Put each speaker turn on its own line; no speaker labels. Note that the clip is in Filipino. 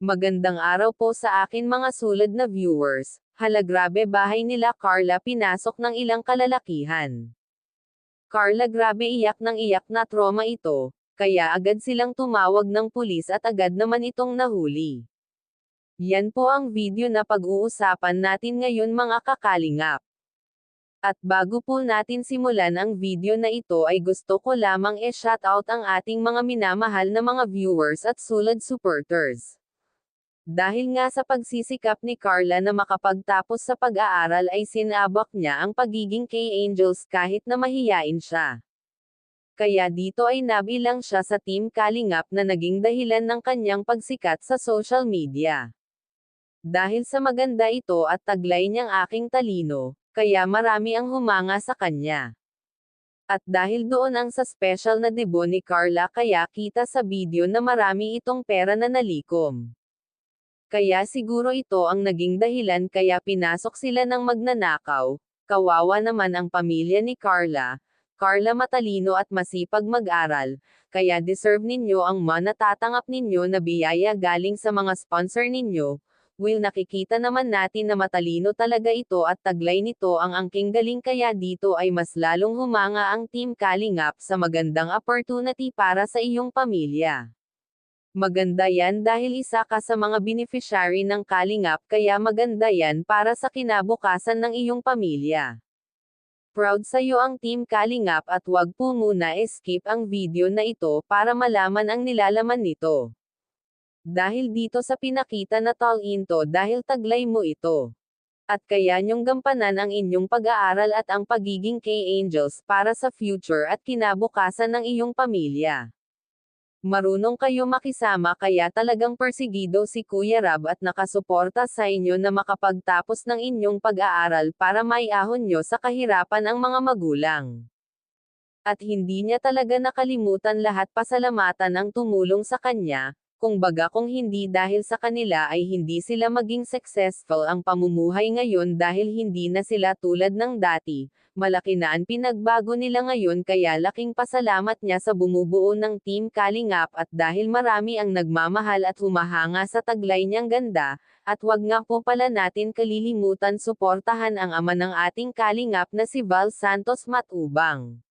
Magandang araw po sa akin mga sulad na viewers. Hala grabe bahay nila Carla pinasok ng ilang kalalakihan. Carla grabe iyak ng iyak na trauma ito, kaya agad silang tumawag ng pulis at agad naman itong nahuli. Yan po ang video na pag-uusapan natin ngayon mga kakalingap. At bago po natin simulan ang video na ito ay gusto ko lamang shoutout ang ating mga minamahal na mga viewers at sulad supporters. Dahil nga sa pagsisikap ni Carla na makapagtapos sa pag-aaral ay sinabak niya ang pagiging K-Angels kahit na mahiyain siya. Kaya dito ay nabilang siya sa Team Kalingap na naging dahilan ng kanyang pagsikat sa social media. Dahil sa maganda ito at taglay niyang aking talino, kaya marami ang humanga sa kanya. At dahil doon ang sa special na debut ni Carla kaya kita sa video na marami itong pera na nalikom. Kaya siguro ito ang naging dahilan kaya pinasok sila ng magnanakaw. Kawawa naman ang pamilya ni Carla. Carla matalino at masipag mag-aral, kaya deserve ninyo ang natatanggap ninyo na biyaya galing sa mga sponsor ninyo. Will nakikita naman natin na matalino talaga ito at taglay nito ang angking galing kaya dito ay mas lalong humanga ang Team Kalingap sa magandang opportunity para sa iyong pamilya. Maganda yan dahil isa ka sa mga beneficiary ng Kalingap kaya maganda yan para sa kinabukasan ng iyong pamilya. Proud sa iyo ang Team Kalingap at wag po muna skip ang video na ito para malaman ang nilalaman nito. Dahil dito sa pinakita na talento dahil taglay mo ito. At kaya nyong gampanan ang inyong pag-aaral at ang pagiging K-Angels para sa future at kinabukasan ng iyong pamilya. Marunong kayo makisama kaya talagang persigido si Kuya Rab at nakasuporta sa inyo na makapagtapos ng inyong pag-aaral para maiahon nyo sa kahirapan ang mga magulang. At hindi niya talaga nakalimutan lahat pasalamatan ang tumulong sa kanya, kung hindi dahil sa kanila ay hindi sila maging successful ang pamumuhay ngayon dahil hindi na sila tulad ng dati. Malaki na ang pinagbago nila ngayon kaya laking pasalamat niya sa bumubuo ng Team Kalingap at dahil marami ang nagmamahal at humahanga sa taglay niyang ganda, at wag nga po pala natin kalilimutan suportahan ang ama ng ating Kalingap na si Val Santos Matubang.